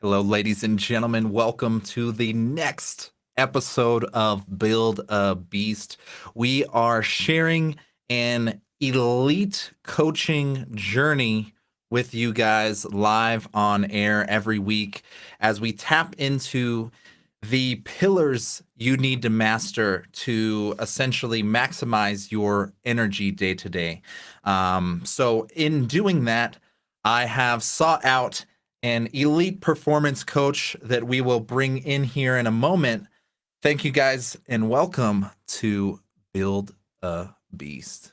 Hello, ladies and gentlemen. Welcome to the next episode of Build a Beast. We are sharing an elite coaching journey with you guys live on air every week as we tap into the pillars you need to master to essentially maximize your energy day to day. So, in doing that, I have sought out an elite performance coach that we will bring in here in a moment. Thank you guys and welcome to Build a Beast.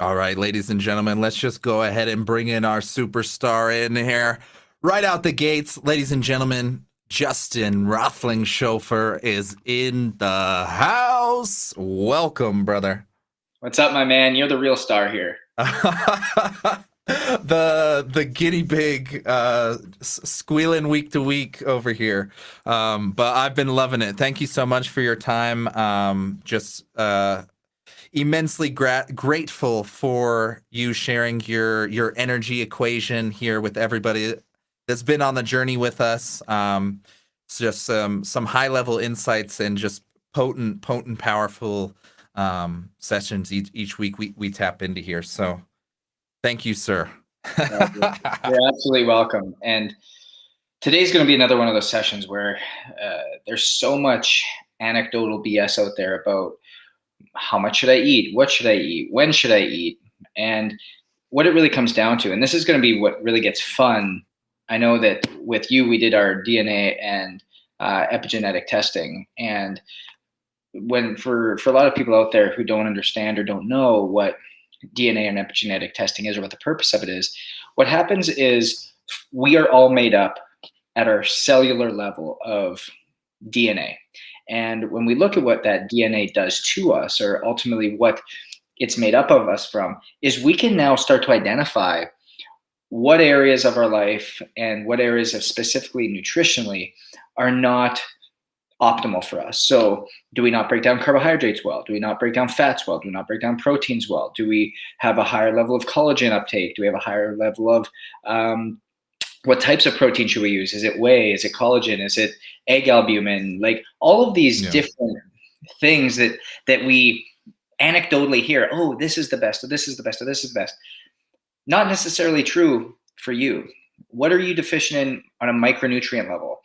All right, ladies and gentlemen, let's just go ahead and bring in our superstar in here. Right out the gates, ladies and gentlemen, Justin Rothling Chauffeur is in the house. Welcome, brother. What's up, my man? You're the real star here. the guinea pig squealing week to week over here. But I've been loving it. Thank you so much for your time. Just immensely grateful for you sharing your energy equation here with everybody that's been on the journey with us. It's just some high level insights and just potent, powerful sessions each week we tap into here. So thank you, sir. You're absolutely welcome. And today's going to be another one of those sessions where there's so much anecdotal BS out there about how much should I eat? What should I eat? When should I eat? And what it really comes down to, and this is going to be what really gets fun. I know that with you, we did our DNA and epigenetic testing. And when for a lot of people out there who don't understand or don't know what DNA and epigenetic testing is or what the purpose of it is, what happens is we are all made up at our cellular level of DNA. And when we look at what that DNA does to us, or ultimately what it's made up of us from, is we can now start to identify what areas of our life and what areas of specifically nutritionally are not optimal for us. So do we not break down carbohydrates well? Do we not break down fats well? Do we not break down proteins well? Do we have a higher level of collagen uptake? Do we have a higher level of what types of protein should we use? Is it whey? Is it collagen? Is it egg albumin? Like all of these different things that we anecdotally hear, oh, this is the best, or this is the best, or this is the best. Not necessarily true for you. What are you deficient in on a micronutrient level?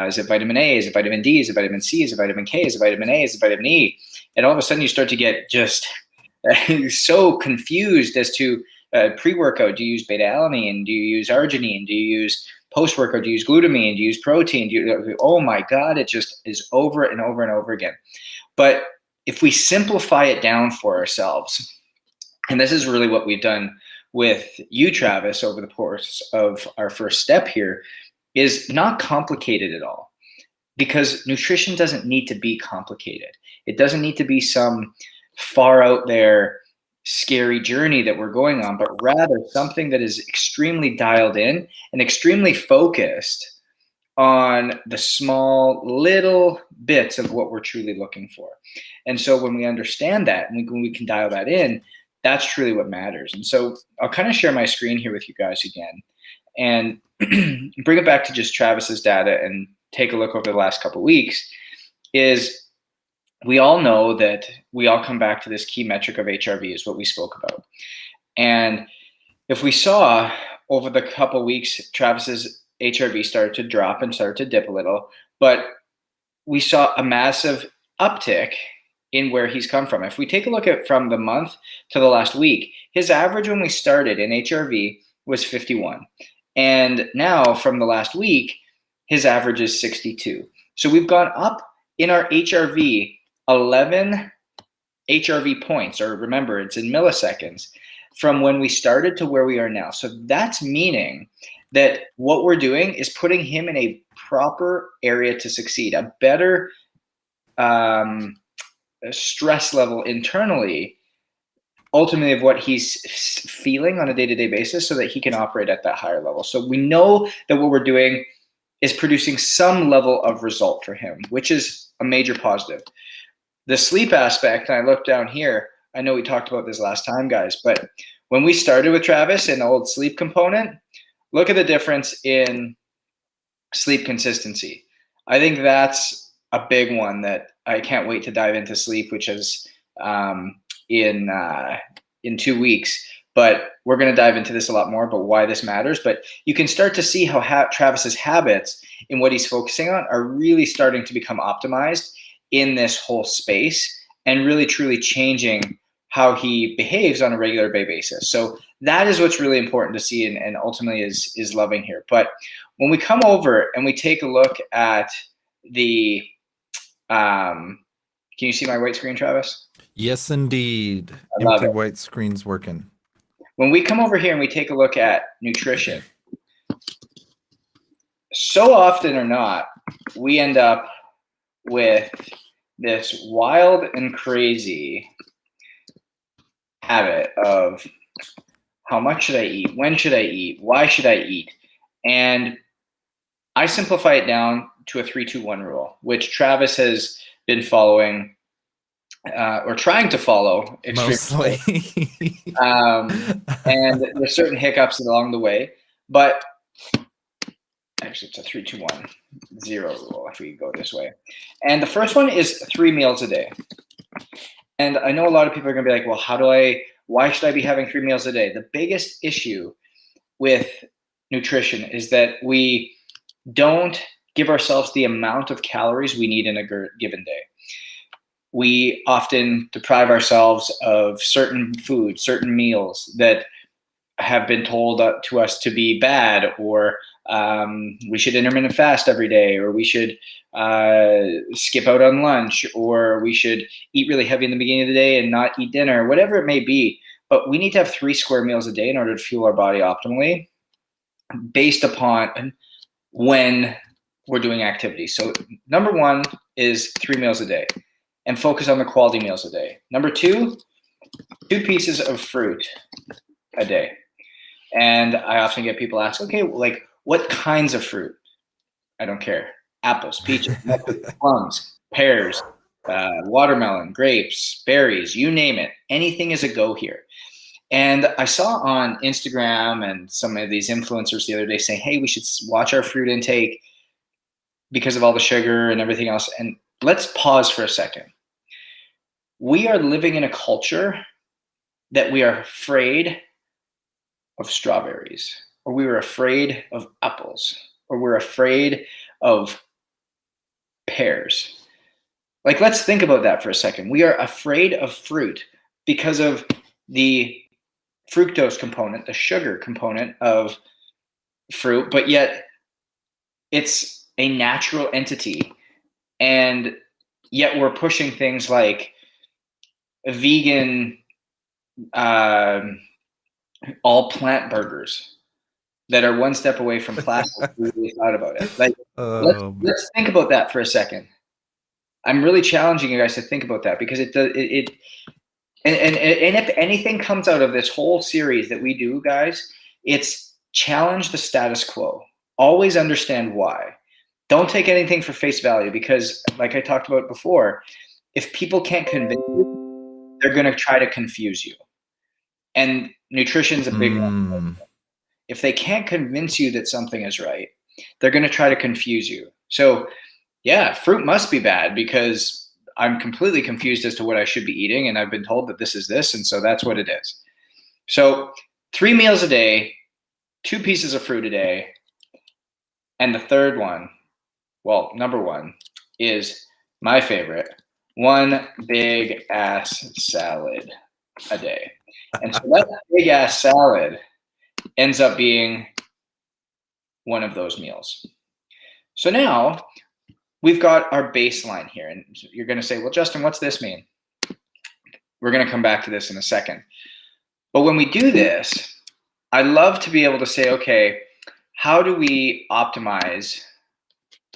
Is it vitamin A? Is it vitamin D? Is it vitamin C? Is it vitamin K? Is it vitamin A? Is it vitamin E? And all of a sudden you start to get just so confused as to pre-workout. Do you use beta-alanine? Do you use arginine? Do you use post-workout? Do you use glutamine? Do you use protein? Oh my God, it just is over and over and over again. But if we simplify it down for ourselves, and this is really what we've done with you, Travis, over the course of our first step here, is not complicated at all. Because nutrition doesn't need to be complicated. It doesn't need to be some far out there scary journey that we're going on, but rather something that is extremely dialed in and extremely focused on the small little bits of what we're truly looking for. And so when we understand that, and when we can dial that in, that's truly what matters. And so I'll kind of share my screen here with you guys again and bring it back to just Travis's data and take a look over the last couple of weeks. Is we all know that we all come back to this key metric of HRV is what we spoke about. And if we saw over the couple of weeks, Travis's HRV started to drop and started to dip a little, but we saw a massive uptick in where he's come from. If we take a look at from the month to the last week, his average when we started in HRV was 51. And now from the last week, his average is 62. So we've gone up in our HRV 11 HRV points, or remember, it's in milliseconds, from when we started to where we are now. So that's meaning that what we're doing is putting him in a proper area to succeed, a better stress level internally, ultimately of what he's feeling on a day-to-day basis so that he can operate at that higher level. So we know that what we're doing is producing some level of result for him, which is a major positive. The sleep aspect, and I look down here, I know we talked about this last time, guys, but when we started with Travis and the old sleep component, look at the difference in sleep consistency. I think that's a big one that I can't wait to dive into sleep, which is in 2 weeks. But we're going to dive into this a lot more, but why this matters. But you can start to see how Travis's habits and what he's focusing on are really starting to become optimized in this whole space and really truly changing how he behaves on a regular basis. So that is what's really important to see and ultimately is loving here. But when we come over and we take a look at the, can you see my white screen, Travis? Yes, indeed. I love Empty it. white screen's working. When we come over here and we take a look at nutrition, so often or not, we end up with this wild and crazy habit of how much should I eat? When should I eat? Why should I eat? And I simplify it down to a 3-2-1 rule, which Travis has been following or trying to follow Mostly. and there's certain hiccups along the way, but actually it's a 3-2-1-0 rule if we go this way. And the first one is 3 meals a day. And I know a lot of people are going to be like, well, why should I be having 3 meals a day? The biggest issue with nutrition is that we don't give ourselves the amount of calories we need in a given day. We often deprive ourselves of certain foods, certain meals that have been told to us to be bad, or we should intermittent fast every day, or we should skip out on lunch, or we should eat really heavy in the beginning of the day and not eat dinner, whatever it may be. But we need to have 3 square meals a day in order to fuel our body optimally based upon when we're doing activities. So number 1 is 3 meals a day and focus on the quality meals a day. Number 2, 2 pieces of fruit a day. And I often get people ask, okay, like what kinds of fruit? I don't care. Apples, peaches, plums, pears, watermelon, grapes, berries, you name it. Anything is a go here. And I saw on Instagram and some of these influencers the other day saying, hey, we should watch our fruit intake because of all the sugar and everything else. And let's pause for a second. We are living in a culture that we are afraid of strawberries, or we were afraid of apples, or we're afraid of pears. Like, let's think about that for a second. We are afraid of fruit because of the fructose component, the sugar component of fruit, but yet it's a natural entity. And yet we're pushing things like vegan, all plant burgers that are one step away from plastic. We really thought about it. Like, let's think about that for a second. I'm really challenging you guys to think about that, because and if anything comes out of this whole series that we do, guys, it's challenge the status quo. Always understand why. Don't take anything for face value, because like I talked about before, if people can't convince you, they're going to try to confuse you. And nutrition's a big one. If they can't convince you that something is right, they're going to try to confuse you. So yeah, fruit must be bad because I'm completely confused as to what I should be eating, and I've been told that this is this, and so that's what it is. So 3 meals a day, 2 pieces of fruit a day, and the third one, well, number 1 is my favorite, 1 big ass salad a day. And so that big ass salad ends up being one of those meals. So now we've got our baseline here, and you're going to say, well, Justin, what's this mean? We're going to come back to this in a second. But when we do this, I love to be able to say, okay, how do we optimize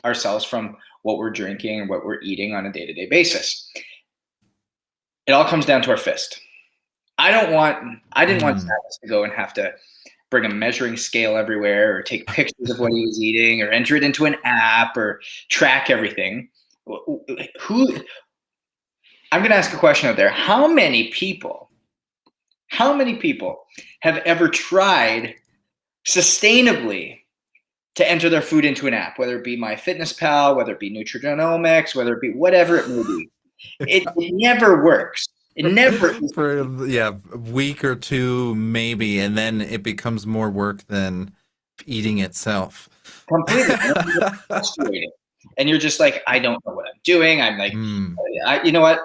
ourselves from what we're drinking and what we're eating on a day-to-day basis? It all comes down to our fist. I didn't want Status to go and have to bring a measuring scale everywhere, or take pictures of what he was eating, or enter it into an app, or track everything. I'm going to ask a question out there. How many people have ever tried sustainably to enter their food into an app, whether it be MyFitnessPal, whether it be Nutrigenomics, whether it be whatever it may be? It never works. It never. For a week or two maybe, and then it becomes more work than eating itself. Completely frustrating. And you're just like, I don't know what I'm doing. I'm like, you know what?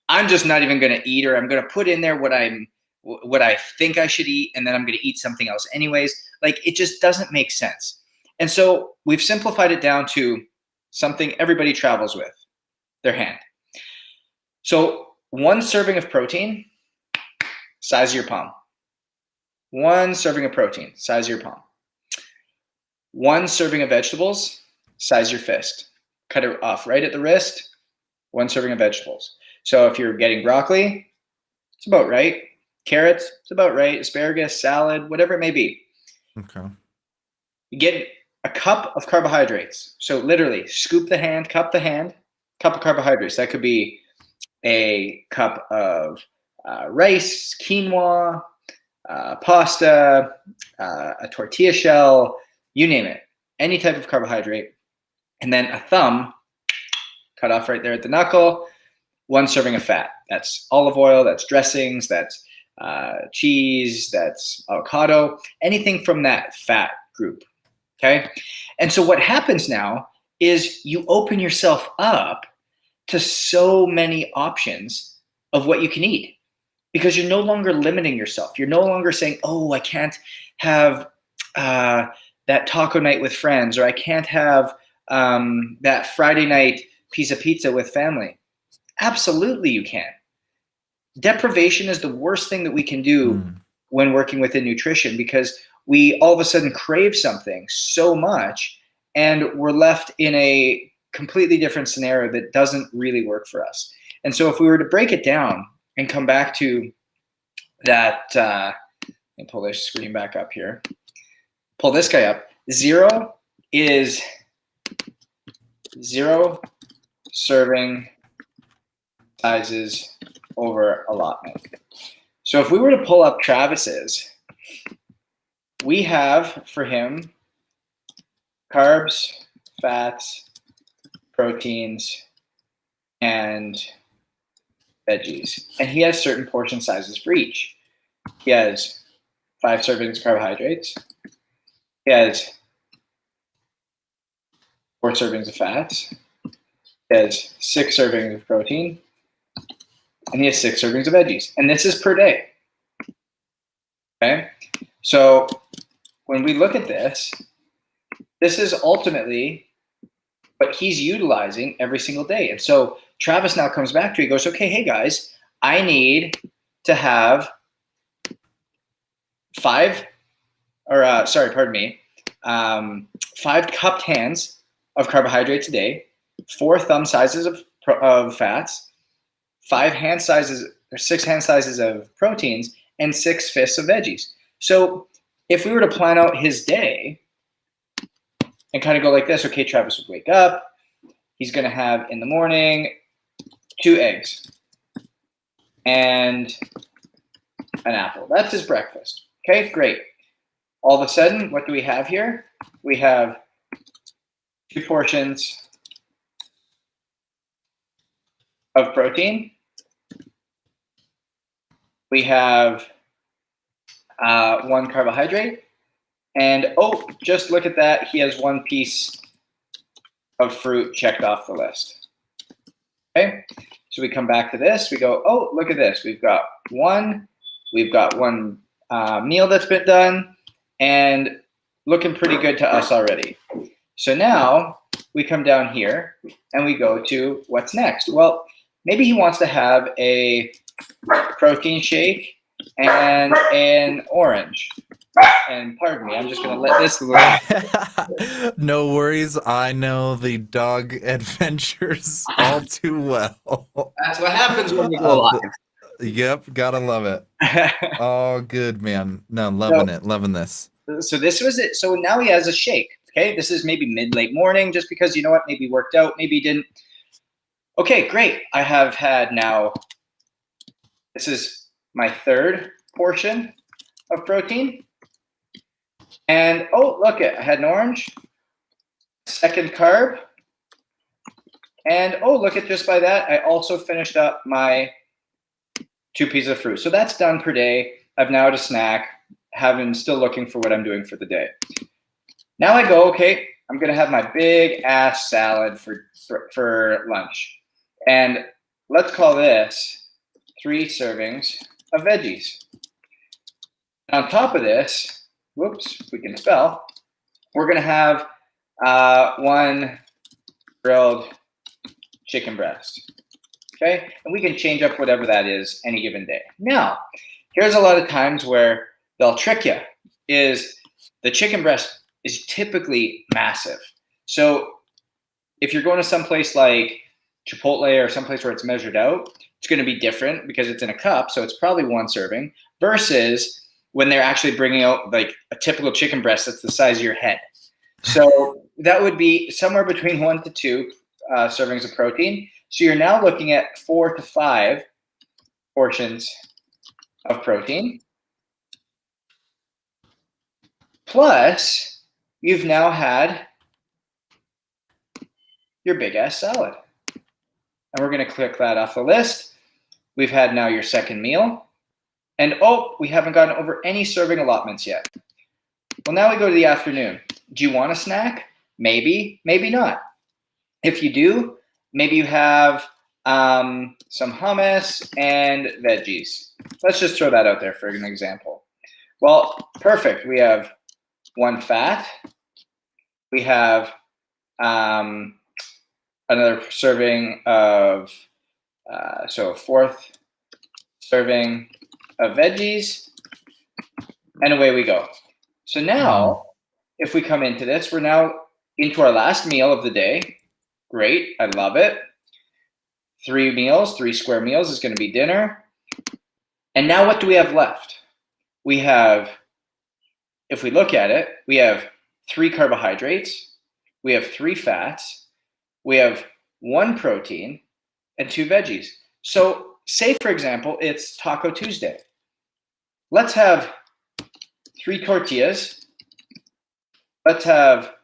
I'm just not even going to eat, or I'm going to put in there what I think I should eat, and then I'm going to eat something else anyways. Like, it just doesn't make sense. And so we've simplified it down to something everybody travels with, their hand. So 1 serving of protein, size of your palm. 1 serving of protein, size of your palm. 1 serving of vegetables, size of your fist. Cut it off right at the wrist. 1 serving of vegetables. So if you're getting broccoli, it's about right. Carrots, it's about right. Asparagus, salad, whatever it may be. Okay. You get a cup of carbohydrates. So literally, scoop the hand, cup of carbohydrates. That could be a cup of rice, quinoa, pasta, a tortilla shell, you name it. Any type of carbohydrate. And then a thumb, cut off right there at the knuckle, 1 serving of fat. That's olive oil, that's dressings, that's cheese, that's avocado, anything from that fat group, okay? And so what happens now is you open yourself up to so many options of what you can eat, because you're no longer limiting yourself. You're no longer saying, oh, I can't have that taco night with friends, or I can't have that Friday night piece of pizza with family. Absolutely you can. Deprivation is the worst thing that we can do when working within nutrition, because we all of a sudden crave something so much, and we're left in a completely different scenario that doesn't really work for us. And so if we were to break it down and come back to that, let me pull this screen back up here. Pull this guy up. 0 is 0 serving sizes over allotment. So if we were to pull up Travis's, we have for him carbs, fats, proteins, and veggies. And he has certain portion sizes for each. He has 5 servings of carbohydrates. He has 4 servings of fats. He has 6 servings of protein. And he has 6 servings of veggies. And this is per day. Okay? So when we look at this, this is ultimately what he's utilizing every single day. And so Travis now comes back to, he goes, okay, hey guys, I need to have 5 cupped hands of carbohydrates a day, 4 thumb sizes of fats, 5 hand sizes or 6 hand sizes of proteins, and 6 fists of veggies. So if we were to plan out his day and kind of go like this, okay, Travis would wake up. He's going to have in the morning 2 eggs and an apple. That's his breakfast. Okay, great. All of a sudden, what do we have here? We have 2 portions of protein. We have 1 carbohydrate. And oh, just look at that. He has 1 piece of fruit checked off the list. Okay, so we come back to this. We go, oh, look at this. We've got one meal that's been done, and looking pretty good to us already. So now we come down here and we go to what's next. Well, maybe he wants to have a protein shake and an orange. And pardon me, I'm just going to let this look. No worries. I know the dog adventures all too well. That's what happens when you go live. Yep, gotta love it. Oh, good, man. No, loving this. So this was it. So now he has a shake. Okay, this is maybe late morning, just because, you know what, maybe he worked out, maybe he didn't. Okay, great. I have had now, this is my third portion of protein. And oh, look it, I had an orange, second carb. And oh, look at just by that, I also finished up my 2 pieces of fruit. So that's done per day. I've now had a snack, still looking for what I'm doing for the day. Now I go, okay, I'm gonna have my big ass salad for lunch. And let's call this 3 servings of veggies. And on top of this, whoops, we can spell, we're gonna have 1 grilled chicken breast. Okay, and we can change up whatever that is any given day. Now, here's a lot of times where they'll trick you, is the chicken breast is typically massive. So if you're going to someplace like Chipotle or someplace where it's measured out, it's going to be different because it's in a cup, so it's probably 1 serving, versus when they're actually bringing out like a typical chicken breast that's the size of your head. So that would be somewhere between 1 to 2 servings of protein. So you're now looking at 4 to 5 portions of protein. Plus, you've now had your big ass salad. And we're going to click that off the list. We've had now your second meal. And oh, we haven't gotten over any serving allotments yet. Well, now we go to the afternoon. Do you want a snack? Maybe, maybe not. If you do, maybe you have some hummus and veggies. Let's just throw that out there for an example. Well, perfect. We have 1 fat. We have another serving of, so a 4th serving of veggies, and away we go. So now, if we come into this, we're now into our last meal of the day. Great, I love it. 3 meals, 3 square meals is going to be dinner. And now what do we have left? We have, if we look at it, we have 3 carbohydrates, we have 3 fats, we have 1 protein, and 2 veggies. So say, for example, it's Taco Tuesday. Let's have 3 tortillas. Let's have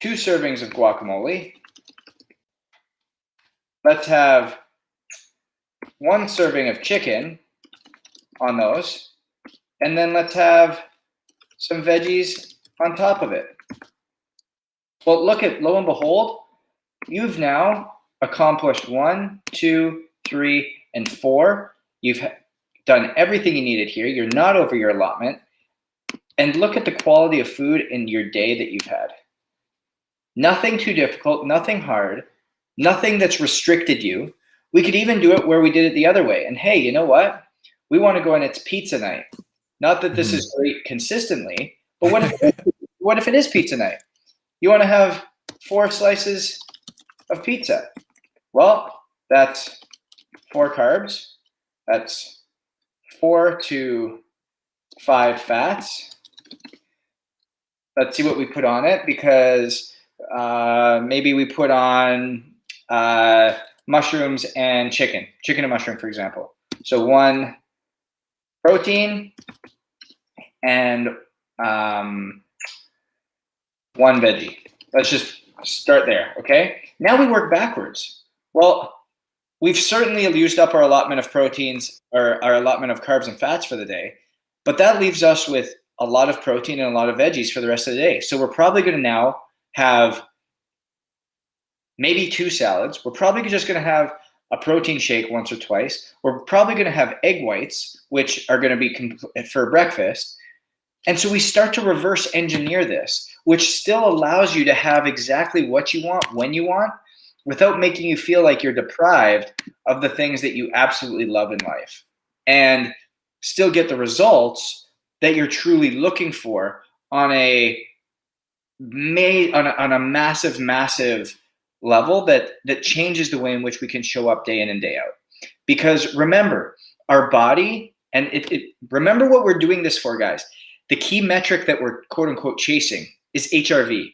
2 servings of guacamole. Let's have 1 serving of chicken on those. And then let's have some veggies on top of it. Well, look at, lo and behold, you've now accomplished 1, 2, 3, and 4. You've done everything you needed here. You're not over your allotment. And look at the quality of food in your day that you've had. Nothing too difficult, nothing hard, nothing that's restricted you. We could even do it where we did it the other way. And hey, you know what? We want to go and it's pizza night. Not that this is great consistently, but what if it is pizza night? You want to have 4 slices of pizza. Well, that's 4 carbs. That's 4 to 5 fats. Let's see what we put on it, because maybe we put on mushrooms and chicken and mushroom, for example. So 1 protein and 1 veggie. Let's just start there, okay? Now we work backwards. Well, we've certainly used up our allotment of proteins or our allotment of carbs and fats for the day, but that leaves us with a lot of protein and a lot of veggies for the rest of the day. So we're probably going to now have maybe 2 salads. We're probably just going to have a protein shake once or twice. We're probably going to have egg whites, which are going to be for breakfast. And so we start to reverse engineer this, which still allows you to have exactly what you want when you want, without making you feel like you're deprived of the things that you absolutely love in life, and still get the results that you're truly looking for on a massive level that changes the way in which we can show up day in and day out. Because remember, our body, and remember what we're doing this for, guys. The key metric that we're quote unquote chasing is HRV.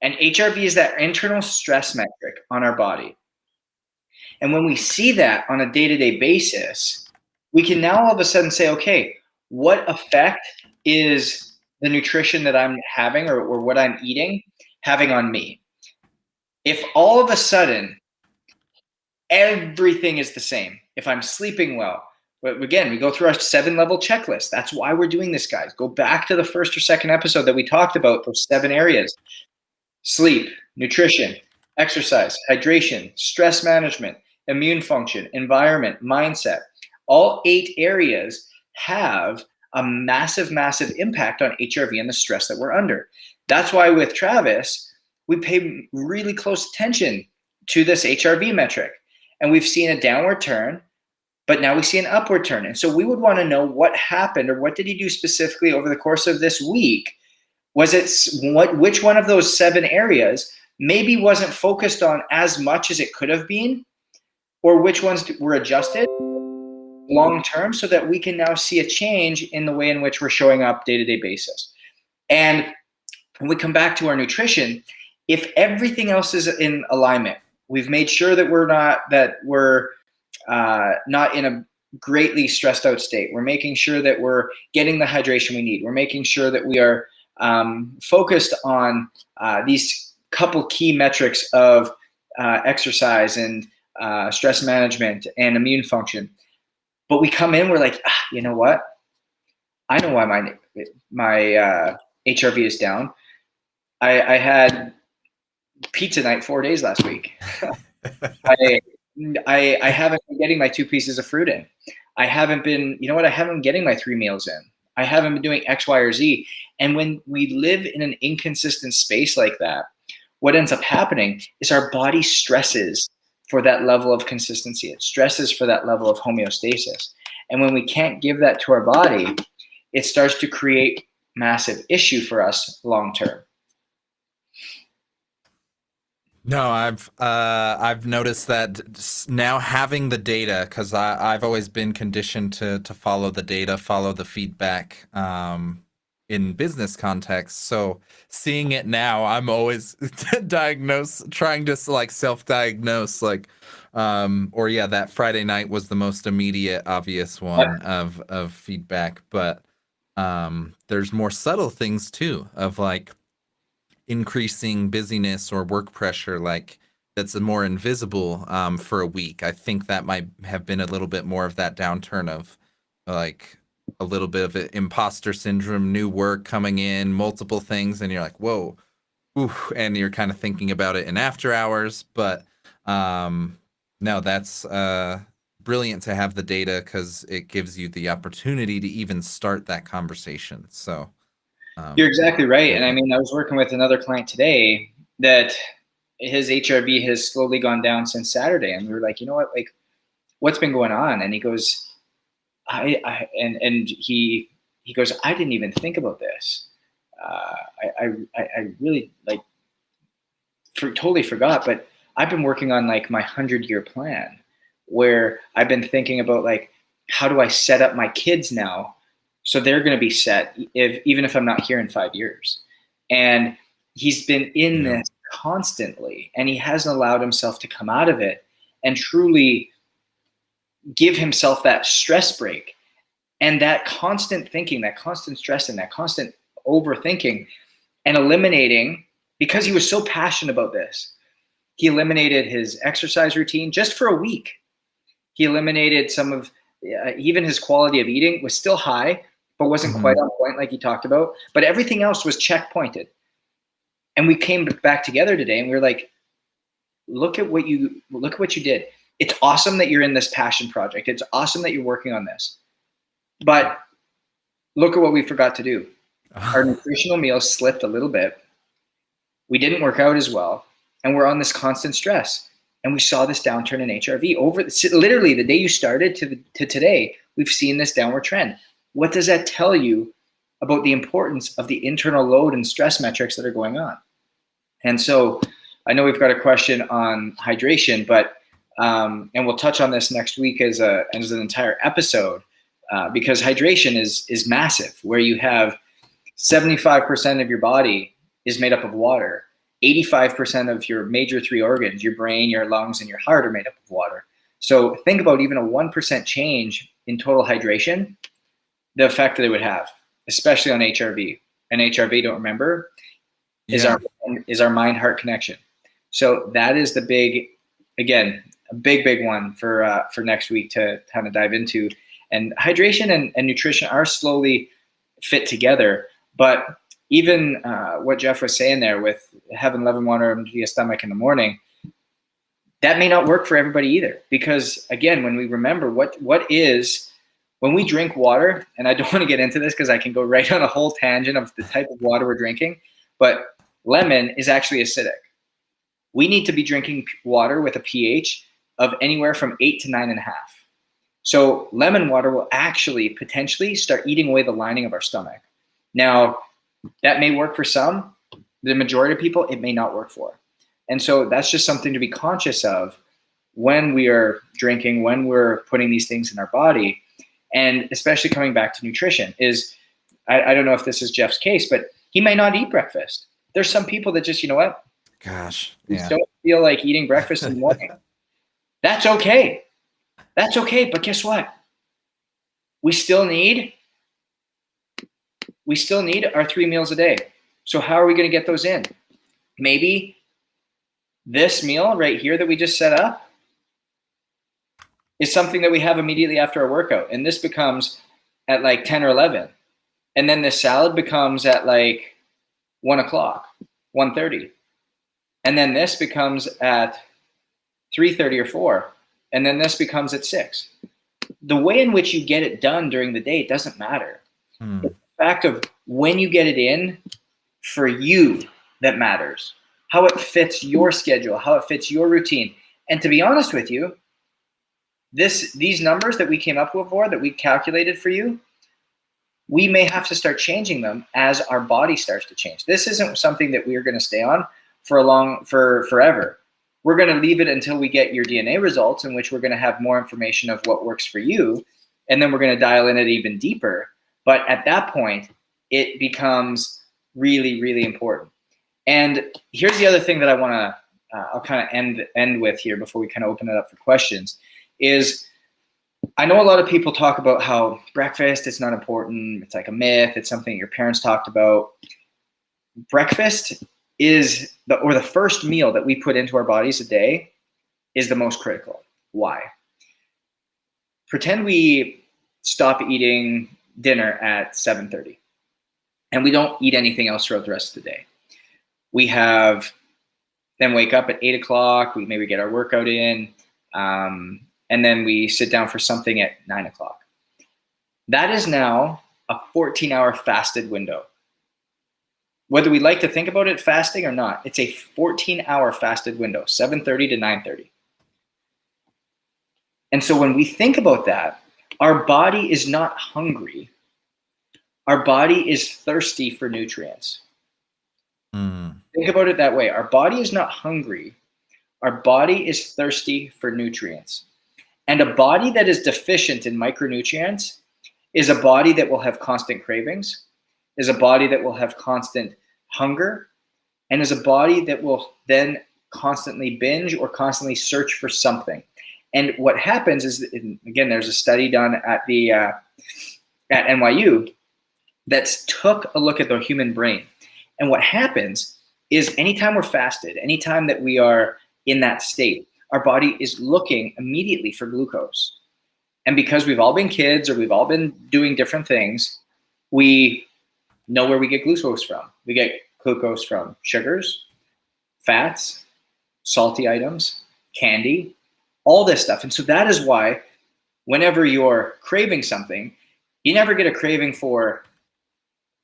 And HRV is that internal stress metric on our body. And when we see that on a day-to-day basis, we can now all of a sudden say, okay, what effect is the nutrition that I'm having or what I'm eating having on me? If all of a sudden everything is the same, if I'm sleeping well, but again, we go through our 7-level checklist. That's why we're doing this, guys. Go back to the first or second episode that we talked about those 7 areas: sleep, nutrition, exercise, hydration, stress management, immune function, environment, mindset. All 8 areas have a massive, massive impact on HRV and the stress that we're under. That's why with Travis, we pay really close attention to this HRV metric. And we've seen a downward turn, but now we see an upward turn. And so we would want to know what happened, or what did he do specifically over the course of this week? Was it which one of those 7 areas maybe wasn't focused on as much as it could have been, or which ones were adjusted long term, so that we can now see a change in the way in which we're showing up day-to-day basis. And when we come back to our nutrition, if everything else is in alignment, we've made sure that we're not in a greatly stressed out state. We're making sure that we're getting the hydration we need. We're making sure that we are focused on these couple key metrics of exercise and stress management and immune function. But we come in, we're like, you know what? I know why my HRV is down. I had pizza night 4 days last week. I haven't been getting my 2 pieces of fruit in. I haven't been getting my 3 meals in. I haven't been doing X, Y, or Z. And when we live in an inconsistent space like that, what ends up happening is our body stresses for that level of consistency. It stresses for that level of homeostasis. And when we can't give that to our body, it starts to create massive issue for us long term. No, I've noticed that now having the data, because I've always been conditioned to follow the data, follow the feedback in business context. So seeing it now, I'm always trying to like self-diagnose, like that Friday night was the most immediate, obvious one of feedback, but there's more subtle things too of like increasing busyness or work pressure, like that's more invisible for a week. I think that might have been a little bit more of that downturn of like a little bit of imposter syndrome, new work coming in, multiple things, and you're like, whoa, oof, and you're kind of thinking about it in after hours. But no, that's brilliant to have the data, because it gives you the opportunity to even start that conversation. So you're exactly right. And I mean, I was working with another client today that his HRV has slowly gone down since Saturday. And we were like, you know what, like, what's been going on? And he goes, he goes, I didn't even think about this. I really totally forgot, but I've been working on like my 100-year plan, where I've been thinking about like, how do I set up my kids now so they're going to be set even if I'm not here in 5 years. And he's been in this constantly, and he hasn't allowed himself to come out of it and truly give himself that stress break. And that constant thinking, that constant stress, and that constant overthinking, and eliminating, because he was so passionate about this, he eliminated his exercise routine just for a week. He eliminated some of, even his quality of eating was still high, but wasn't quite on point like he talked about. But everything else was checkpointed. And we came back together today, and we were like, look at what you did. It's awesome that you're in this passion project. It's awesome that you're working on this. But look at what we forgot to do. Our nutritional meals slipped a little bit. We didn't work out as well. And we're on this constant stress. And we saw this downturn in HRV over literally the day you started to today. We've seen this downward trend. What does that tell you about the importance of the internal load and stress metrics that are going on? And so I know we've got a question on hydration, but and we'll touch on this next week as an entire episode, because hydration is massive, where you have 75% of your body is made up of water, 85% of your major 3 organs, your brain, your lungs, and your heart, are made up of water. So think about even a 1% change in total hydration, the effect that it would have, especially on HRV. And HRV, don't remember, is our mind-heart connection. So that is the big, again, a big one for next week to kind of dive into. And hydration and nutrition are slowly fit together, but even what Jeff was saying there with having lemon water via stomach in the morning, that may not work for everybody either. Because again, when we remember when we drink water, and I don't want to get into this because I can go right on a whole tangent of the type of water we're drinking, but lemon is actually acidic. We need to be drinking water with a pH of anywhere from 8 to 9.5. So lemon water will actually potentially start eating away the lining of our stomach. Now, that may work for some. The majority of people, it may not work for. And so that's just something to be conscious of when we are drinking, when we're putting these things in our body. And especially coming back to nutrition is, I don't know if this is Jeff's case, but he may not eat breakfast. There's some people that just, you know what? Gosh, yeah. Don't feel like eating breakfast in the morning. That's okay. That's okay. But guess what? We still need our 3 meals a day. So how are we going to get those in? Maybe this meal right here that we just set up is something that we have immediately after our workout. And this becomes at like 10 or 11. And then the salad becomes at like 1 o'clock, 1:30. And then this becomes at 3:30 or 4. And then this becomes at 6. The way in which you get it done during the day, it doesn't matter. It's the fact of when you get it in for you that matters. How it fits your schedule, how it fits your routine. And to be honest with you, these numbers that we came up with, that we calculated for you, we may have to start changing them as our body starts to change. This isn't something that we are going to stay on for forever. We're going to leave it until we get your DNA results, in which we're going to have more information of what works for you. And then we're going to dial in it even deeper. But at that point, it becomes really, really important. And here's the other thing that I want to, I'll kind of end with here before we kind of open it up for questions, is I know a lot of people talk about how breakfast is not important. It's like a myth. It's something your parents talked about. Breakfast is the first meal that we put into our bodies a day is the most critical. Why? Pretend we stop eating dinner at 7:30 and we don't eat anything else throughout the rest of the day. We then wake up at 8 o'clock. We maybe get our workout in. And then we sit down for something at 9 o'clock. That is now a 14-hour fasted window. Whether we like to think about it fasting or not, it's a 14-hour fasted window, 7:30 to 9:30. And so when we think about that, our body is not hungry. Our body is thirsty for nutrients. Think about it that way. Our body is not hungry. Our body is thirsty for nutrients. And a body that is deficient in micronutrients is a body that will have constant cravings, is a body that will have constant hunger, and is a body that will then constantly binge or constantly search for something. And what happens is, again, there's a study done at NYU that's took a look at the human brain. And what happens is anytime we're fasted, anytime that we are in that state, our body is looking immediately for glucose. And because we've all been kids or we've all been doing different things, we know where we get glucose from. We get glucose from sugars, fats, salty items, candy, all this stuff. And so that is why whenever you're craving something, you never get a craving for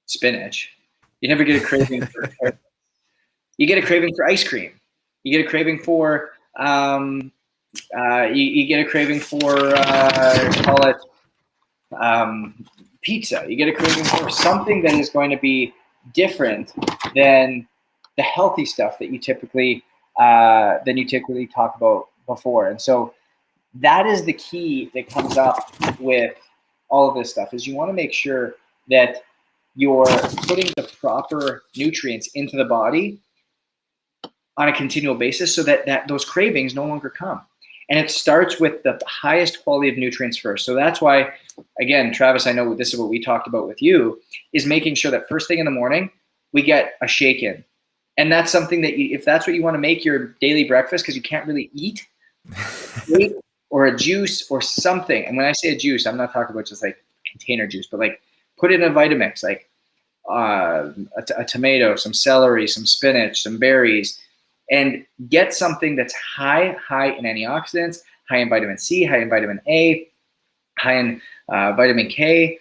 spinach. You never get a craving for you get a craving for ice cream. You get a craving for you get a craving for call it pizza. You get a craving for something that is going to be different than the healthy stuff that you typically talk about before. And so that is the key that comes up with all of this stuff, is you want to make sure that you're putting the proper nutrients into the body on a continual basis so that those cravings no longer come. And it starts with the highest quality of nutrients first. So that's why, again, Travis, I know this is what we talked about with you, is making sure that first thing in the morning, we get a shake in. And that's something that if that's what you want to make your daily breakfast, because you can't really eat, or a juice or something. And when I say a juice, I'm not talking about just like container juice, but like put it in a Vitamix, like a tomato, some celery, some spinach, some berries, and get something that's high in antioxidants, high in vitamin C, high in vitamin A, high in vitamin K,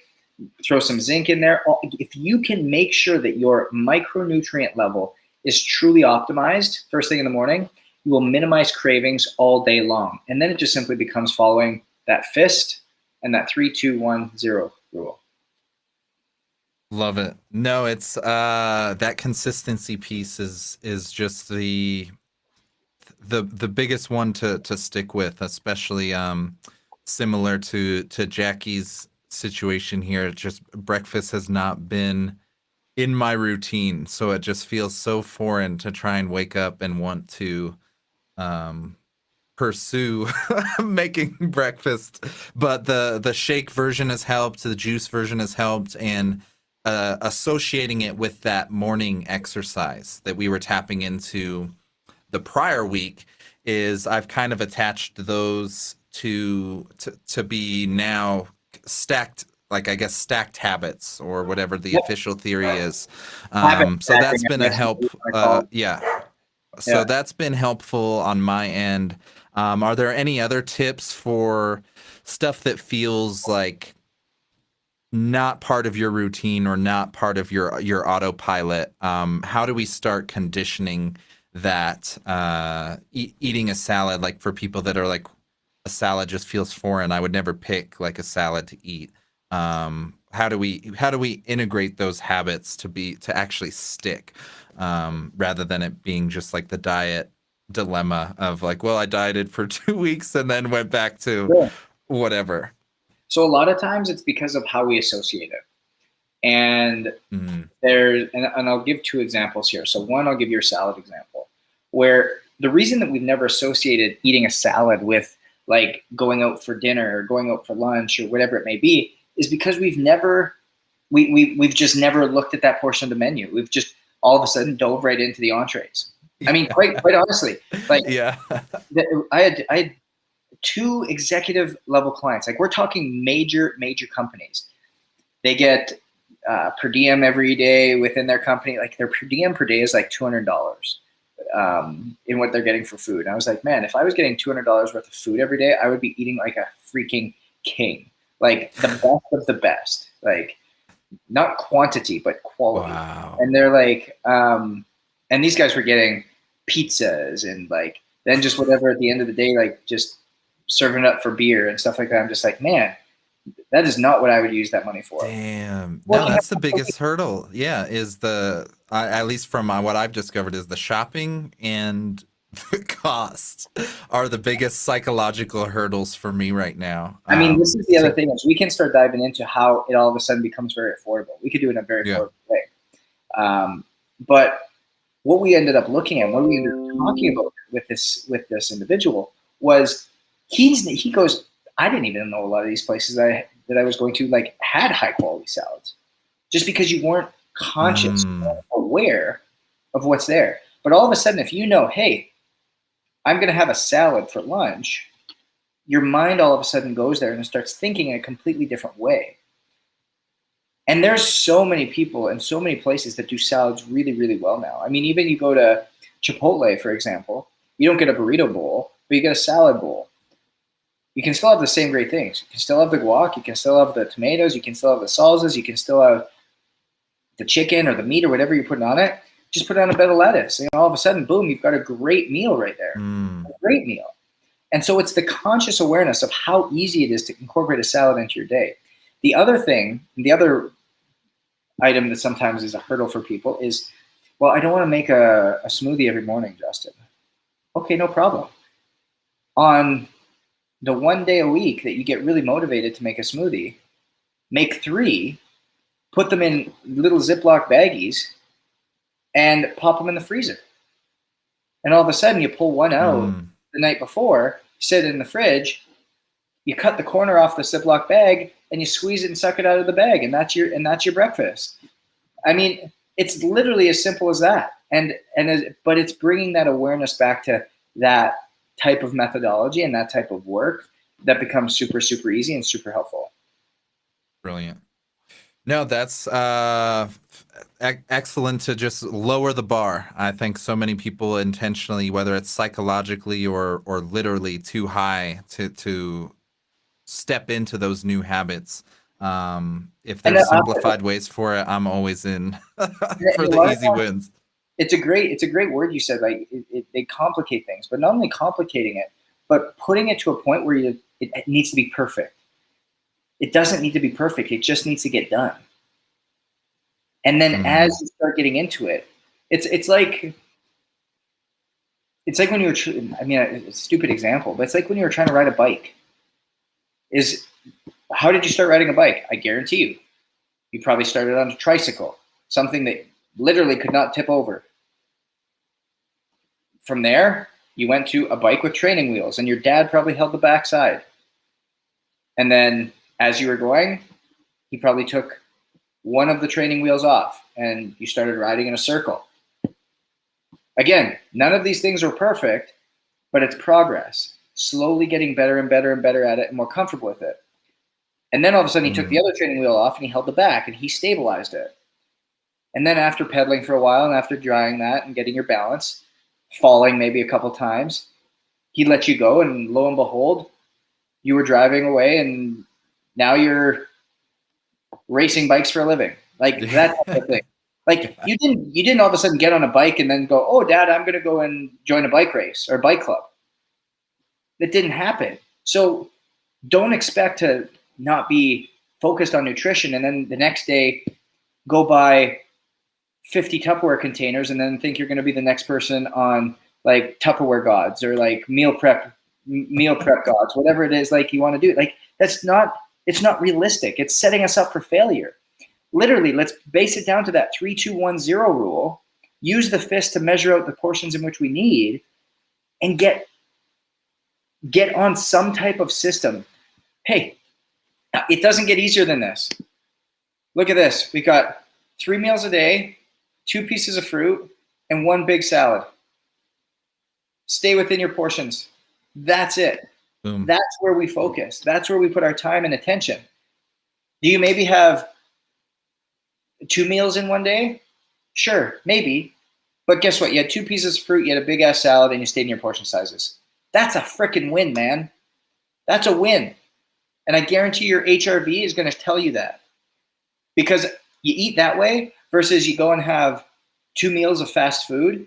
throw some zinc in there. If you can make sure that your micronutrient level is truly optimized first thing in the morning, you will minimize cravings all day long. And then it just simply becomes following that FIST and that 3-2-1-0 rule. Love it. No, it's that consistency piece is just the biggest one to stick with, especially similar to Jackie's situation here. Just breakfast has not been in my routine, so it just feels so foreign to try and wake up and want to pursue making breakfast. But the shake version has helped, the juice version has helped, and associating it with that morning exercise that we were tapping into the prior week is I've kind of attached those to be now stacked, like I guess stacked habits or whatever the official theory is. So that's been a help. Yeah. So that's been helpful on my end. Are there any other tips for stuff that feels like not part of your routine or not part of your autopilot? How do we start conditioning that eating a salad, like for people that are like, a salad just feels foreign, I would never pick like a salad to eat? How do we integrate those habits to actually stick, rather than it being just like the diet dilemma of like, well, I dieted for 2 weeks and then went back to whatever. So a lot of times it's because of how we associate it. And and I'll give 2 examples here. So one, I'll give you a salad example, where the reason that we've never associated eating a salad with like going out for dinner or going out for lunch or whatever it may be is because we've just never looked at that portion of the menu. We've just all of a sudden dove right into the entrees. I mean, quite honestly, like I had 2 executive level clients. Like we're talking major companies. They get per diem every day within their company. Like their per diem per day is like $200 in what they're getting for food. And I was like, man, if I was getting $200 worth of food every day, I would be eating like a freaking king, like the best of the best, like not quantity, but quality. Wow. And they're like, and these guys were getting pizzas and like, then just whatever at the end of the day, like just serving up for beer and stuff like that. I'm just like, man, that is not what I would use that money for. Damn. No, that's the biggest hurdle. Yeah, is at least from what I've discovered, is the shopping and the cost are the biggest psychological hurdles for me right now. I mean, this is the other thing is we can start diving into how it all of a sudden becomes very affordable. We could do it in a very affordable way. But what we ended up looking at, what we ended up talking about with this individual was he goes, I didn't even know a lot of these places that I was going to like had high quality salads, just because you weren't conscious or aware of what's there. But all of a sudden, if you know, hey, I'm going to have a salad for lunch, your mind all of a sudden goes there and starts thinking in a completely different way. And there's so many people and so many places that do salads really, really well now. I mean, even you go to Chipotle, for example, you don't get a burrito bowl, but you get a salad bowl. You can still have the same great things. You can still have the guac, you can still have the tomatoes, you can still have the salsas, you can still have the chicken or the meat or whatever you're putting on it. Just put on a bed of lettuce. And all of a sudden, boom, you've got a great meal right there. A great meal. And so it's the conscious awareness of how easy it is to incorporate a salad into your day. The other thing, the other item that sometimes is a hurdle for people is, well, I don't want to make a smoothie every morning, Justin. Okay, no problem. On the 1 day a week that you get really motivated to make a smoothie, make 3, put them in little Ziploc baggies, and pop them in the freezer. And all of a sudden you pull one out Mm. the night before, sit it in the fridge, you cut the corner off the Ziploc bag and you squeeze it and suck it out of the bag, and that's your breakfast. I mean, it's literally as simple as that. But it's bringing that awareness back to that type of methodology and that type of work that becomes super, super easy and super helpful. Brilliant. No, that's excellent to just lower the bar. I think so many people intentionally, whether it's psychologically or literally too high to step into those new habits. If And, there's simplified ways for it, I'm always in and for a the lot of easy times, wins. it's a great word you said. Like they complicate things, but not only complicating it, but putting it to a point where it needs to be perfect. It doesn't need to be perfect. It just needs to get done. And then as Mm. you start getting into it, it's like when you were. I mean, it's a stupid example, but it's like when you were trying to ride a bike. Is How did you start riding a bike? I guarantee you probably started on a tricycle, something that literally could not tip over. From there, you went to a bike with training wheels, and your dad probably held the backside. And then as you were going, he probably took one of the training wheels off, and you started riding in a circle. Again, none of these things are perfect, but it's progress. Slowly getting better and better and better at it and more comfortable with it. And then all of a sudden he took the Mm. other training wheel off and he held the back and he stabilized it. And then after pedaling for a while and after drying that and getting your balance, falling maybe a couple times, he let you go, and lo and behold, you were driving away and now you're racing bikes for a living. Like that type of thing. Like you didn't all of a sudden get on a bike and then go, "Oh, Dad, I'm going to go and join a bike race or a bike club." That didn't happen. So don't expect to not be focused on nutrition and then the next day go buy 50 Tupperware containers and then think you're going to be the next person on like Tupperware gods or like meal prep gods, whatever it is like you want to do. Like it's not realistic. It's setting us up for failure. Literally, let's base it down to that 3-2-1-0 rule. Use the fist to measure out the portions in which we need and get on some type of system. Hey, it doesn't get easier than this. Look at this. We got 3 meals a day, 2 pieces of fruit, and 1 big salad. Stay within your portions. That's it. Boom. That's where we focus. That's where we put our time and attention. Do you maybe have 2 meals in one day? Sure, maybe. But guess what? You had 2 pieces of fruit, you had a big ass salad, and you stayed in your portion sizes. That's a freaking win, man. That's a win. And I guarantee your HRV is going to tell you that. Because you eat that way versus you go and have 2 meals of fast food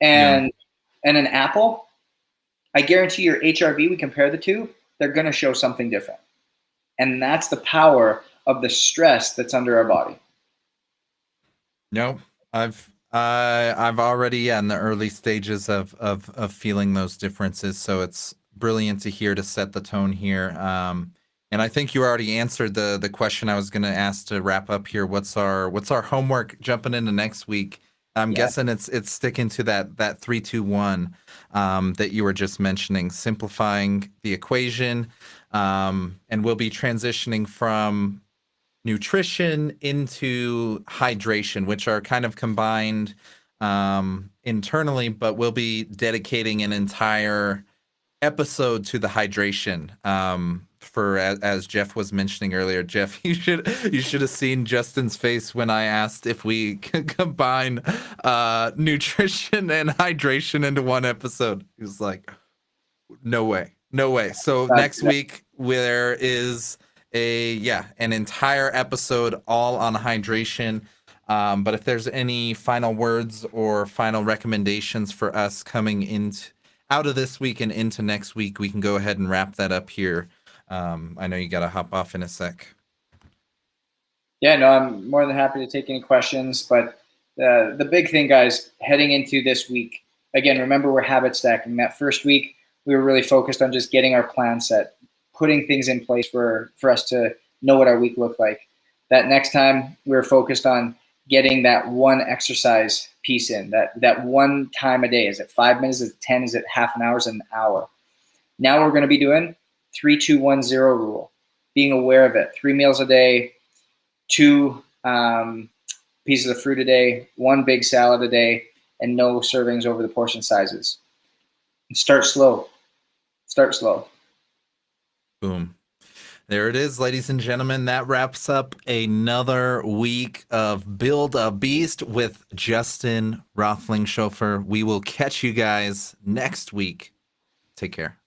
and an apple. I guarantee your HRV, we compare the two, they're going to show something different. And that's the power of the stress that's under our body. No, I've already in the early stages of feeling those differences. So it's brilliant to hear to set the tone here. And I think you already answered the question I was going to ask to wrap up here. What's our homework jumping into next week? I'm guessing it's sticking to that 3-2-1 that you were just mentioning, simplifying the equation, and we'll be transitioning from nutrition into hydration, which are kind of combined internally, but we'll be dedicating an entire episode to the hydration. For as Jeff was mentioning earlier, Jeff, you should have seen Justin's face when I asked if we could combine nutrition and hydration into one episode. He was like, "No way, no way." So next week there is an entire episode all on hydration. But if there's any final words or final recommendations for us coming out of this week and into next week, we can go ahead and wrap that up here. I know you got to hop off in a sec. Yeah, no, I'm more than happy to take any questions. But the big thing, guys, heading into this week, again, remember we're habit stacking. That first week, we were really focused on just getting our plan set, putting things in place for us to know what our week looked like. That next time, we were focused on getting that one exercise piece in, that one time a day. Is it 5 minutes? Is it 10? Is it half an hour? Is it an hour? Now we're going to be doing 3-2-1-0 rule, being aware of it. 3 meals a day, 2 pieces of fruit a day, 1 big salad a day, and no servings over the portion sizes. And start slow. Start slow. Boom. There it is, ladies and gentlemen. That wraps up another week of Build a Beast with Justin Rothling Schofer. We will catch you guys next week. Take care.